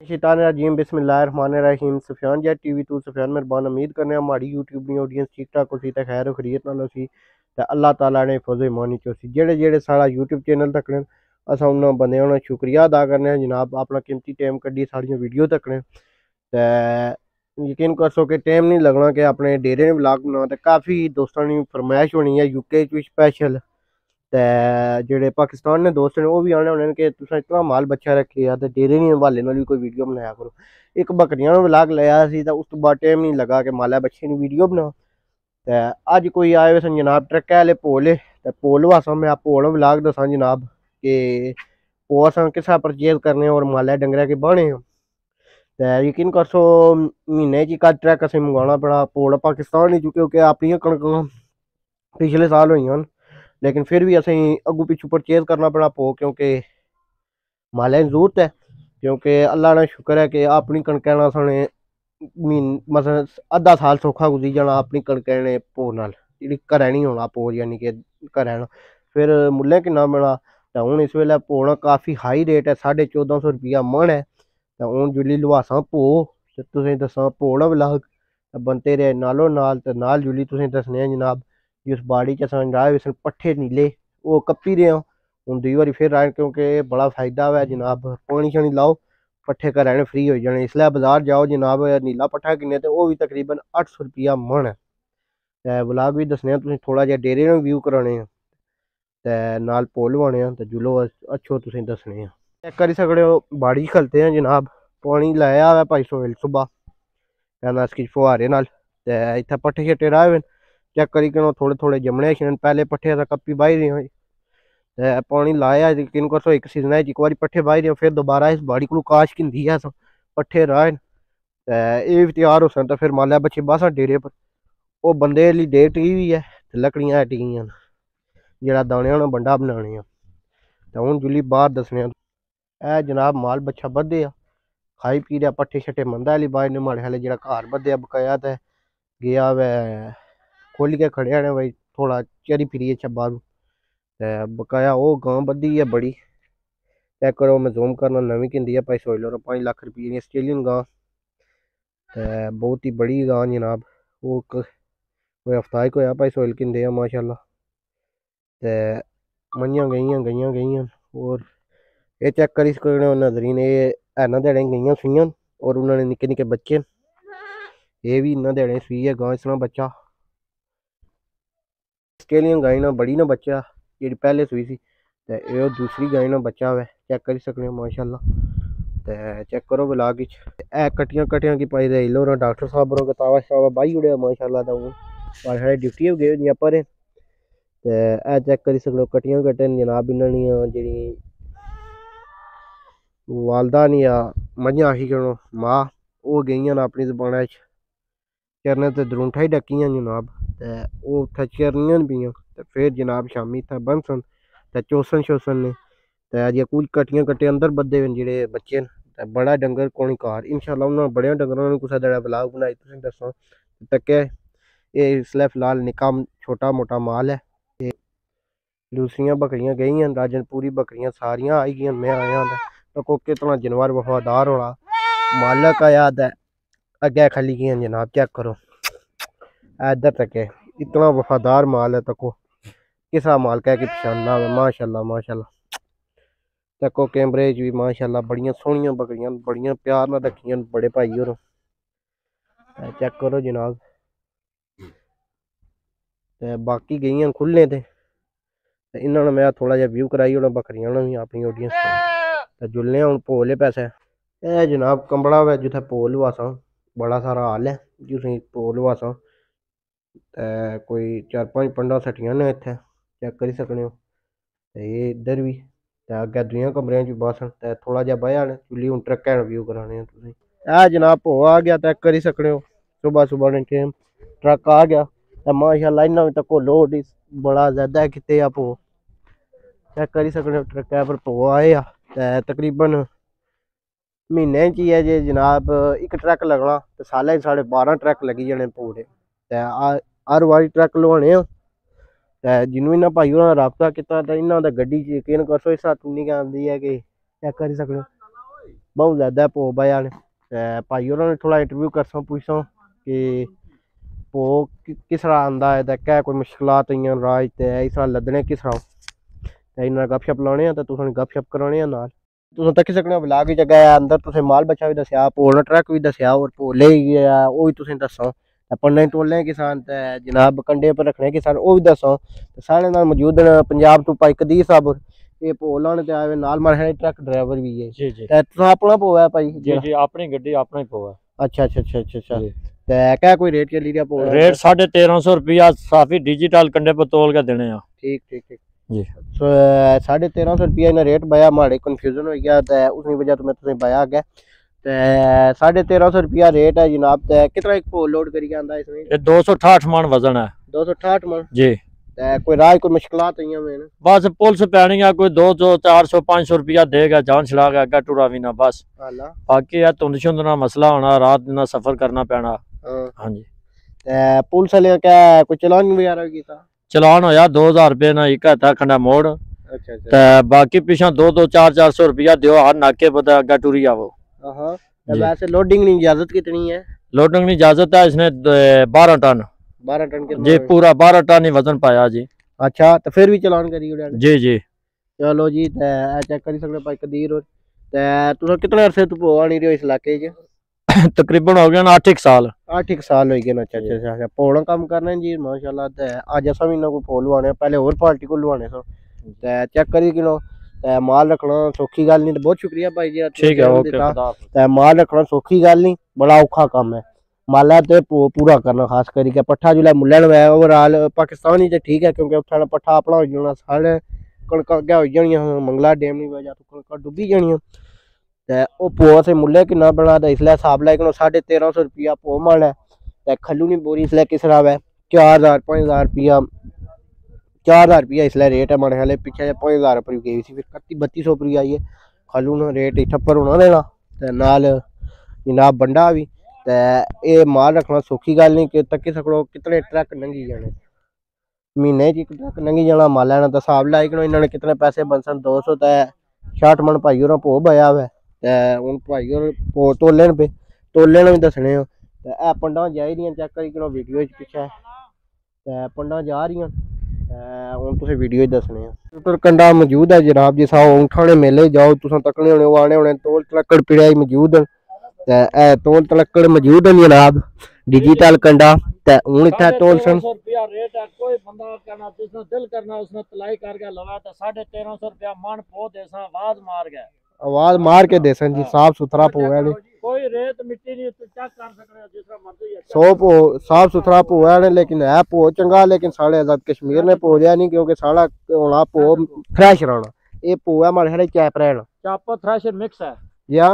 शैतानिर्रजीम बिस्मिल्लाहिर्रहमानिर्रहीम। सुफियान जेट टीवी टू सुफियान मेहरबान उम्मीद करने हमारी यूट्यूब दी ऑडियंस ठीक ठाक होसी ते खैर खरीत नाल होसी ते अल्लाह ताला ने फौज ईमानी च होसी। जेड़े जेड़े साढ़ा यूट्यूब चैनल तकने असां उन्हां बंदेआं दा शुक्रिया अदा करने जनाब, अपना कीमती टाइम कड्ढी साड़ियां वीडियो तकने ते यकीन कर सो कि टाइम नहीं लगना कि अपने डेरे व्लॉग बना ते काफ़ी दोस्तां दी फरमाइश होनी है यूके च स्पैशल ते जेह्ड़े पाकिस्तान ने दोस्त ने वो भी आने होने कि तुसें इतना माल बच्चा रखे ते डेरे दी हवाले नाल भी कोई वीडियो बनाया करो। एक बकरियां दा व्लॉग लाया सी ते उस तो बाद टाइम नहीं लगा कि मालै बच्चे दी वीडियो बना ते अज कोई आए हुए सन जनाब ट्रकै आह्ले पोले ते पोल वास्ता मैं पोल व्लॉग दसां जनाब कि ओह् असां किसा परचेज करने और मालै डंगरै के बाह्ने ते यकीन कर सो महीने च इक ट्रैक असें मंगवाना पड़ा पोल पाकिस्तान च क्योंकि अपनियां कणकां पिछले साल होइयां लेकिन फिर भी असें अग्गू पिछू परचेज करना पड़ा पो क्योंकि मालै दी जरूरत है क्योंकि अल्लाह ने शुक्र है कि अपनी कणकै नाल साने मतलब अद्धा साल सौखा गुजरी जाना अपनी कणकै ने पो नाल जेह्ड़ी घरै नहीं होना पो यानी कि घरै ना फिर मुल्लें किन्ना मिला ते हून इस वेल्लै पो दा काफ़ी हाई रेट है 1450 रुपया मन है ते हून जुल्ली लुहासां पो ते तुसें दस्सां पो दा व्लॉग ते बनते रेह् नालो नाल ते नाल जुल्ली तुसें दस्सने जनाब जिस बाड़ी च असां राहे हुए सन पट्ठे नीले वो कप्पी रहे हो हूँ दुई बारी फिर राहे क्योंकि बड़ा फायदा है जनाब पानी शानी लाओ पट्ठे घरै ने फ्री हो जाने इसलै बाजार जाओ जनाब नीला पट्ठा किन्ने ते वो भी तकरीबन 800 रुपया मन है ते व्लॉग भी दस्सने तुसें थोड़ा जिहा डेरे ने व्यू कराने ते नाल पोल लुआने ते जुल्लो अच्छो तुसें दस्सने चेक करी सकदे हो बाड़ी खलते हैं जनाब पानी लाया है भाई सोहेल सुबह कहना इसकी फुहारे नाल ते इत्थै पट्ठे शट्टे राहे हुए चेक करी कनो थोड़े थोड़े जमने छन पहले पट्ठे दा कप्पी बाही दी ते पानी लाया यकीन कर सो एक सीजन एक बारी पट्ठे बाही दी फिर दोबारा इस बाड़ी को काश किंदी है पट्ठे राहे ते एह् त्यार हो सन ते फिर मालै बच्चे बासा डेरे पर वो बंदे ली डेट टिकी हुई है ते लकड़ियां टिकियां जेह्ड़ा दाने उन्हें बंडा बनाने ते हून जुल्ली बाहर दस्सने ए जनाब माल बच्चा बद्धे खाई पी रहा पट्ठे शट्टे मंदा आह्ली बाज ने माड़े हाले जेह्ड़ा घर बद्धेआ बकाया ते गया वै खोल के खड़े ने भाई थोड़ा चरी फिरी अच्छा बाहरों ते बकाया वो गां बद्धी है बड़ी चेक करो मैं जूम करना नवीं किंदी है भाई सोच लो 5 लाख रुपये की ऑस्ट्रेलियन गां ते बहुत ही बड़ी गां जनाब वो कोई हफ्ता ही होया भाई सोहेल किंदे है माशाल्लाह ते मइयां गईयां और ये चेक करी सकते हो नजरीन ये हैना देड़े गईयां सुइयां और उन्होंने निक्के निक्के बच्चे ये भी इन्ना देड़े सुई है गां इसना बच्चा ऑस्ट्रेलियन गाय ना बड़ी ना बच्चा जी पहले सुई सी ते ये दूसरी गाय ना बच्चा है चेक करी सकते हो माशाल्लाह ते चेक करो व्लॉग ए कटियां की पाई दे लो डॉक्टर साहब होरों कतावा शतावा बाही उड़ेआ माशाल्लाह ते हूँ साढ़े ड्यूटी गए होंदियां पर ते ए चेक करी सकते हो कटियां कट्टे जनाब इन्होंने जी वालदा नहीं या मझां आखी करो मां वो गईयां अपनी जबाना चरने ते दरूंठा ही डकियां जनाब ते ओह् उत्थै चरनियां पियां ते फिर जनाब शामी इत्थै बनसन ते चौसन शोसन ने ते अजें कुछ कटियां कट्टे अंदर बद्धे जेह्ड़े बच्चे न ते बड़ा डंगर कोनी घर इंशाल्लाह उन्होंने बड़े डंगरां ने कुसै दड़ा व्लॉग बनाई तुसें दस्सां तक्के एह् इसलै फिलहाल निक्का छोटा मोटा माल है ते दूसरियां बकरियां गईयां राजनपुरी बकरियां सारियां आई गेइयां मैं आया तो को कितना जानवर वफादार होना मालक आया ते अग्गै खली गए जनाब चेक करो इधर तक है इतना वफादार माल है तको किसा माल कह के पछानना है माशाल्लाह माशाल्लाह तको कैमरे भी माशाल्लाह बड़ियां सोहनियां बकरियां बड़ियां प्यार नाल रखियां बड़े भाई होर चेक करो जनाब ते बाकी गईयां खुल्ले ते इन्होंने मैं थोड़ा जिहा व्यू कराई ओड़ां बकरियां ने भी अपनी ऑडियंस ते जुलने हूँ पोले पैसे ए जनाब कंबड़ा वै जित्थै पोल लुआसां बड़ा सारा हाल है जित्थें पोल लुआसां ते कोई 4-5 पंडा सट्टियां ने इत्थै चेक करी सकने हो ते ये इधर भी ते अग्गै दुइयां कमरें च बासन ते थोड़ा जिहा बया ने चुल्ली हूँ ट्रकै व्यू कराने तुसें ए जनाब भो आ गया चेक करी सकने हो सुबह ने टाइम ट्रक आ गया ते माशाल्लाह इन्ना भी तको लोड बड़ा ज्यादा किते आ भो चेक करी सकने हो ट्रकै पर भो आए ते तकरीबन महीने च ही है जे जनाब एक ट्रक लगना ते सालै च साढ़े 12 ट्रक लगी जाने पूरे ते हर बारी ट्रक लुआने ते जिन्नू इन्ना भाई होना राबता किता ते इन्ना ते गड्डी च यकीन करो इस रात उन्नी गै आंदी है कि चेक करी सकने बहुत ज़्यादा भो बया ने भाई होरां ने थोड़ा इंटरव्यू करसां पुछसां कि भो किस तरह आंदा है ते क्या कोई मुश्किलात आइयां राज ते इस तरह लद्दने किस तरह ते इन्ना गपशप लाने ते तुसें गपशप कराने नाल तुसें तक्की सकने व्लॉग च गए अंदर तुसें माल बच्चा भी दस्सेआ भोल ट्रक भी दस्सेआ और भोल लेई गेआ ओह् भी तुसें दस्सां ते पन्ने तोलने किसान ते जनाब कंडे पर रखने किसान ओह् भी दस्सां ते साढ़े नाल मौजूद न पंजाब तो भाई कदीर साहब ये भोल लाने ते आए नाल मारे ट्रक ड्राइवर भी है जी जी ते तुसें अपना भो है भाई जी जी अपनी गड्डी अपना ही पवा अच्छा अच्छा अच्छा अच्छा अच्छा ते क्या कोई रेट चली रहा भो रेट 1350 रुपया साफी डिजिटल कंडे पर तोल के देने हैं ठीक ठीक ठीक जी 1350 रुपया इन्हें रेट पाया माड़े कन्फ्यूजन हो गया ते उसकी वजह तो मैं तुसें पाया अग्गे ते 1350 रुपया रेट है जनाब ते कितना एक भो लोड करी आंदा इसमें ये 268 मन वजन है 268 मन जी ते कोई राज कोई मुश्किलात आई हैं बस पुलिस पैनी है कोई 200 400 500 रुपया देगा जान छड़ा के अग्गा टुरा भी ना बस बाकी है धुंध शुंध ना मसला होना रात ना सफर करना पैना हाँ जी ते पुलिस वाले क्या कोई चलान वगैरह कीता चलान होया 2000 रुपये ना एक हत्था खंडा मोड़ अच्छा अच्छा ते बाकी पिछा 2 400 रुपया दियो हर नाके पर अग्गा टुरी आवो हाँ वैसे लोडिंग की इजाजत कितनी है लोडिंग की इजाजत है इसने 12 टन 12 टन के जी पूरा 12 टन ही वजन पाया जी अच्छा तो फिर भी चलान करी उड़ा जी जी चलो जी ते चेक करी सकने भाई कदीर और ते तुस कितने अरसे तो भो आनी रहे हो इस इलाके च तकरीबन हो गया ना 8 साल 8 साल हो गए ना अच्छा अच्छा अच्छा भोला कम करना जी माशाल्लाह ते अज असा भी कोई भो लुआने पहले और पार्टी को लुआने सो ते चेक करी किलो ते माल रखना सौखी गल नहीं। बहुत शुक्रिया भाई जी ठीक है ओके ते माल रखना सौखी गल नहीं बड़ा औखा काम है माला ते पूरा करना खास करके पट्ठा जो मुल्लन वै ओवरऑल पाकिस्तान ही ठीक है क्योंकि उत्थे पट्ठा अपना हो जाना साढ़े कणक अग्गे हो जानियां मंगला डैम की वजह तो कणक डुब्बी जानियां ते ओह् भो असें मुल्ले किन्ना बना ते इसलै हिसाब लाई 1350 रुपया भो मन है ते खल्लू नी बोरी इसलै किस तरह है 4000 5000 रुपया 4000 रुपया इसलै रेट है माड़े हाले पिछले 5000 पर गई सी फिर 31 3200 पर आई है खल्लू ने रेट ठप्पर होना देना ते नाल जनाब बंडा भी ते ये माल रखना सौखी गल नहीं कि तक्की सकड़ो कितने ट्रक लंघी जाने महीने च एक ट्रक लंघी जाना माल लैना तो हिसाब लाई कि इन्होंने कितने पैसे बनसन 200 ते 60 मन भाई होर भो बया हुआ ते हूँ भाई होर भो तोले पे तोले भी दसने हो ते ए पंडा जा रही चेक करी कि वीडियो पिछे ते पंडा जा रही हूँ तुसें वीडियो दसने पर कंडा मौजूद है जनाब जिस ऊंठाने मेले जाओ तुस तकने होने आने होने तोल तलक्कड़ पिड़िया मौजूद है तोल तलक्कड़ मौजूद है जनाब डिजिटल कंडा ते हुन इत्थे तोल सन रेट है कोई बंदा कहना जिसने दिल करना उसने तलाई करके लगा तो 1350 रुपया मन पो देसा आवाज मार के देसन जी साफ सुथरा पो है कोई रेत मिट्टी नहीं तो चेक कर सकते हो जिसका मर्जी 100 पो साफ सुथरा पो है लेकिन है पो चंगा लेकिन साढ़े आजाद कश्मीर ने पो दिया नहीं क्योंकि साढ़ा होना पो फ्रेश रहना ये पो है हमारे सारे चैप रहना चापर थ्रेशर मिक्स है या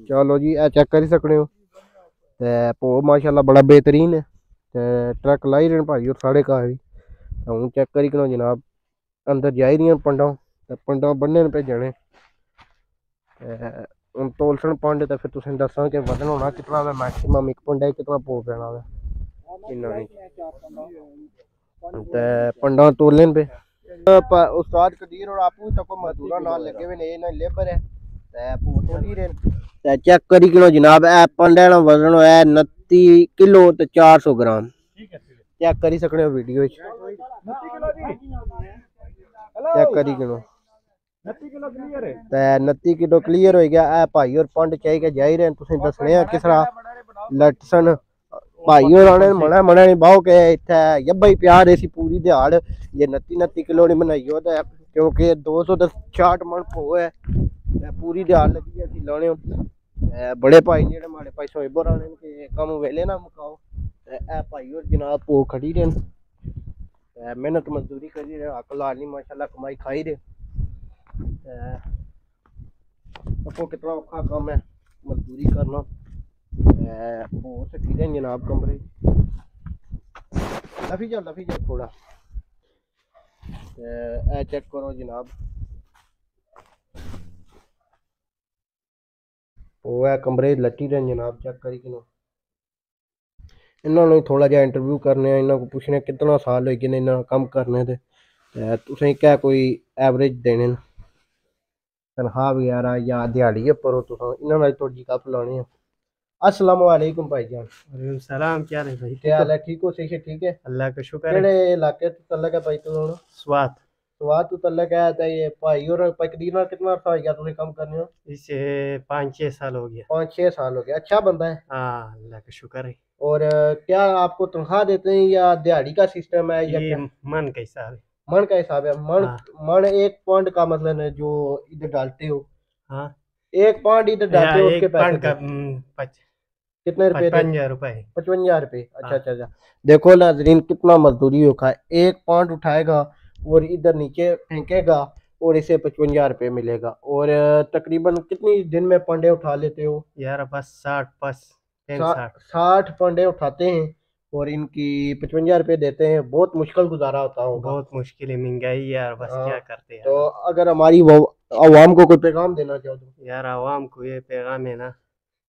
चलो जी ए चेक करी सकने हो ते भो माशाल्लाह बड़ा बेहतरीन है ते ट्रक लाई रहे भाई और साढ़े घर भी हूँ चेक करी करो जनाब अंदर जाई रही पंडा ते पंडा बन्ने भेजने हूँ तोलसन पंड तो फिर तुसें दसा कि वजन होना कितना मैक्सीमम एक पंडे कितना भो पैना इन्ना ते पंडा तोलन पे उस्ताद कदीर और आपू तक मजदूरा नाल लगे हुए ने इन्हें लेबर है भो तोली रहे चेक करी किलो जनाब ए पंडे का वजन है 29 किलो ते 400 ग्राम चेक करी सकने हो वीडियो चेक करी किलो 29 किलो क्लीयर हो गया ए भाई और पंड चाहिए जाई रहे तुसें दसने किस तरह लटसन भाई और आने मना मना नहीं बाहो के इत्थे यब्बा ही प्यार ऐसी पूरी दिहाड़ ये 29 किलो नहीं बनाई हो क्योंकि 260 मन भो है पूरी दिहाड़ लगी है लाने बड़े भाई जेड़े माड़े भाई सोएब आने के कम वेले ना मुकाओ ए भाई और जनाब भो खड़ी रहे मेहनत मजदूरी करी रहे हक लाल माशाल्लाह कमाई खाई रहे आपको कितना औखा काम है मजदूरी करना हो सकी रहे जनाब कमरे लफी जा थोड़ा चेक करो जनाब वो है कमरे लट्टी रहे जनाब चेक करी कि इन्होंने थोड़ा जहा इंटरव्यू करने इन्हों को पुछने कितना साल हो गए इन्होंने कम करने ते तुसें क्या कोई एवरेज देने तनख्वाह वगैरह या दिहाड़ी पर हो तो इन्होंने नाल थोड़ी गप लानी है। अस्सलाम वालेकुम भाईजान। वालेकुम सलाम, क्या हाल है भाई? क्या हाल है? ठीक हो? सही है, ठीक है, अल्लाह का शुक्र है। केड़े इलाके तो तलक है भाई तू? स्वात स्वात तो तलक है। तो ये भाई और पकदीर नाल कितना अर्सा हो गया तुम काम करने हो? इसे 5-6 साल हो गया। 5-6 साल हो गया। अच्छा बंदा है। हाँ, अल्लाह का शुक्र है। और क्या आपको तनख्वाह देते हैं या दिहाड़ी का सिस्टम है या ये क्या? मन का हिसाब है। मन का हिसाब है। मन हाँ मन एक पॉइंट का मतलब है जो इधर डालते हो। हाँ, एक पॉइंट इधर डालते हो उसके एक पैसे पाउंड का कितने रुपए देते? 55 रुपए। 55 रुपए। अच्छा हाँ अच्छा अच्छा। देखो नाजरीन कितना मजदूरी होगा। एक पॉइंट उठाएगा और इधर नीचे फेंकेगा और इसे 55 रुपये मिलेगा। और तकरीबन कितनी दिन में पंडे उठा लेते हो? यार बस 60 बस 60। 60 पंडे उठाते हैं और इनकी 55 रुपये देते हैं। बहुत मुश्किल गुजारा होता होगा। बहुत मुश्किल है, महंगाई यार, बस हाँ। क्या करते तो यार। अगर हमारी आवाम को कोई पैगाम देना चाहो तो? यार आवाम को ये पैगाम है ना,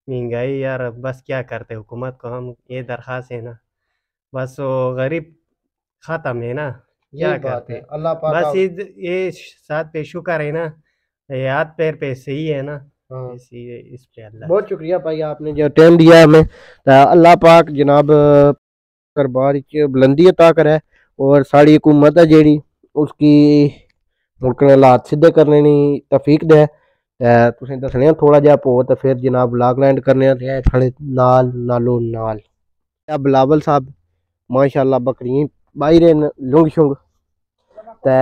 महंगाई यार, बस क्या करते हुकूमत को हम ये दरख्वास्त है ना, बस वो गरीब खत्म है ना, क्या यही बात है। करते। अल्लाह पाक बस ये साथ पे शुक्र है ना, ये हाथ पैर पे सही है ना, हाँ। इस पे अल्लाह। बहुत शुक्रिया भाई आपने जो टाइम दिया हमें। तो अल्लाह पाक जनाब दरबार च बुलंदी अता करे और साड़ी हुकूमत है जेड़ी उसकी मुल्क ने हालात सीधे करने नी तौफीक दे। तुसें दसने थोड़ा जिहा पो तो फिर जनाब व्लॉग लैंड करने आं साढ़े नाल नालो नाल। बिलावल साहब माशाअल्लाह बकरियां बाही रहे न लुंग शुंग ते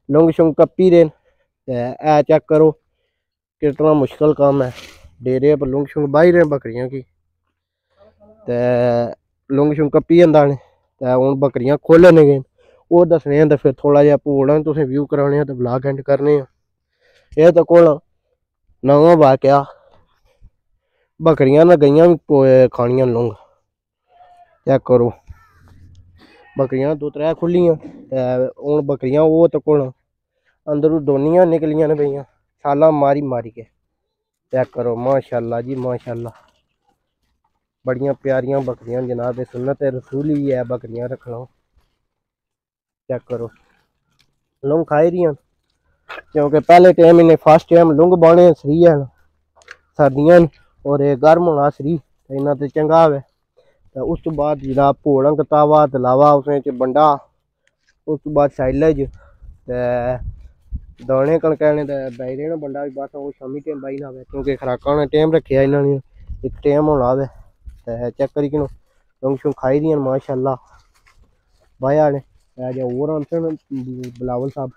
लुंग शुंग कप्पी रहे ते ऐ चेक करो कितना मुश्किल काम है। डेरे पर लुंग शुंग बाही रहे बकरियां की ते लुंग शुंग कप्पी जंदा ने ते हुन बकरियां खोलने गए वो दसने ते फिर थोड़ा जिहा भोड़ा तुसें व्यू कराने ते व्लॉग एंड करने। ये तो कोल नवा वाकया बकरियां ना गईयां भी खानियां लुंग। चेक करो बकरियां 2-3 खुलियां ते हुन बकरियां वो तो कोल अंदरों दोनियां निकलियां ने पेइयां छालां मारी मारी के। चेक करो माशाअल्लाह जी माशाअल्लाह, बड़ियां प्यारियां बकरियां जनाब। सुन्नत रसूल ही है बकरियां रखना। चेक करो लुंग खाई रही क्योंकि पहले टाइम इन्हें फर्स्ट टाइम लुंग बाने सही है सर्दियां और गर्म होना सही इन्ना तो चंगा है। तो उस तो बाद जनाब भोड़ा कतावा तलावा उसने च बंडा उस तो बाद साइलेज दाने कणकैने बाई देना बंडा भी बस वो शामी टाइम बाई ना आवे क्योंकि खराकां ने टाइम रखे इन्होंने एक टाइम होना आवे। चेक करी कि लुंग शुंग खाई दी माशाअल्लाह बाया ने जो और आंसर बिलावल साहब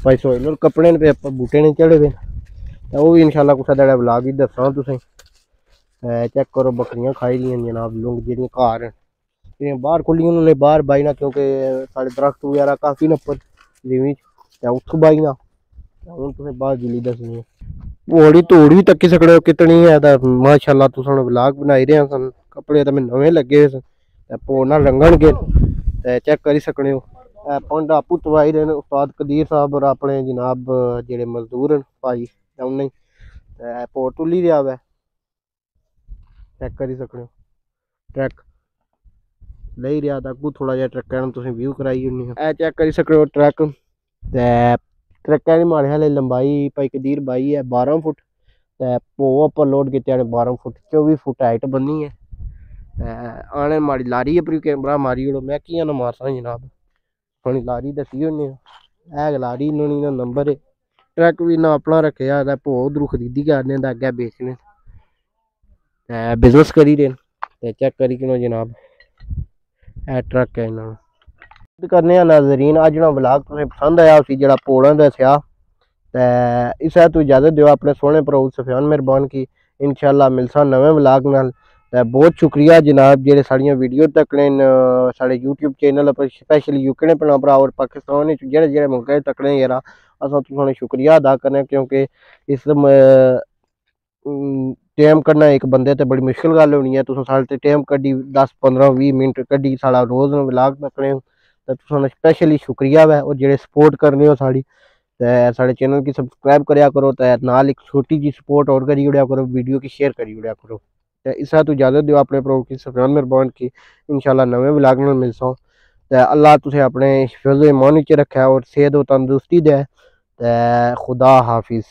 भाई सोयल कपड़े ने पे बूटे ने चढ़े हुए तो वो भी इंशाल्लाह कुछ दड़ा ब्लॉग ही दसा तुसें। चेक करो बकरियां खाई दी जनाब लुंग जेह्ड़ियां घर न बाहर खुली उन्होंने बाहर बाई ना क्योंकि साढ़े दरख्त वगैरह काफ़ी न उप्पर जिमीं उत्थों बाई ना हूँ तुसें बाहर जिली दसनी है। घोड़ी धूड़ भी तक्की सकते हो कितनी है माशाअल्लाह तुस व्लॉग बनाई रहे सन कपड़े तो मैं नवे लगे पोना रंगन गे चेक करी सकने हो। पंड आपू तवाई रहे हैं उस्ताद कदीर साहब और अपने जनाब जेड़े मजदूर हैं भाई उन्हें पो तुली रहा वै। चेक करी सकते हो ट्रैक ले रहा था अगू थोड़ा जहा ट्रकै तुसें व्यू कराई ओड़नी है। चेक करी सकते हो ट्रैक ट्रकै की माड़े हाले लंबाई भाई कदीर बाई है 12 फुट पो उपर लोड किते 12 फुट 24 फुट हाइट बनी है। आने माड़ी लारी है पर कैमरा मारी ओड़ो मैं कियां ना मारसा जनाब थोड़ी लारी दसी होनी है लारी इन्होंने नंबर है। ट्रक भी इन्ना अपना रखे भो उधरों खरीदी के आने अग्गै बेचने बिजनेस करी रहे। चेक करी कि जनाब ट्रक है इन्होंने करने नाजरीन अज ना व्लॉग तुम्हें पसंद आया उसी जरा पोड़ा दसिया तो इस तू इजाजत दो अपने सोहने भरा सुफियान मेहरबान की इंशाल्लाह मिलसा नवे व्लॉग नाल। बहुत शुक्रिया जनाब जेह्ड़े साड़ियां वीडियो तकने साढ़े यूट्यूब चैनल पर स्पैशली यूके भैन भ्रा और पाकिस्तान जेह्ड़े जेह्ड़े मुल्क तकने यार अस तुसें शुक्रिया अदा करने क्योंकि इस टाइम कड्ढना एक बंदे ते बड़ी मुश्किल गल होनी है। तुस साढ़े टाइम कड्ढी 10-15-20 मिनट कड्ढी साढ़ा रोज़ व्लॉग तकने तो तुसें स्पैशली शुक्रिया वै और जेह्ड़े सपोर्ट करने हो साड़ी साढ़े चैनल की सब्सक्राइब कराया करो तो नाल एक छोटी जी सपोर्ट और करी ओड़िया करो वीडियो की शेयर करी ओड़िया करो। इस तू इजाजत दो अपने प्रो की सुफियान मेहरबान की इंशाल्लाह नवे व्लॉग नाल मिलसा। अल्लाह तुसें अपने हिफ्ज़ ईमान च रखे और सेहत और तंदुरुस्ती दे खुदा हाफिज़।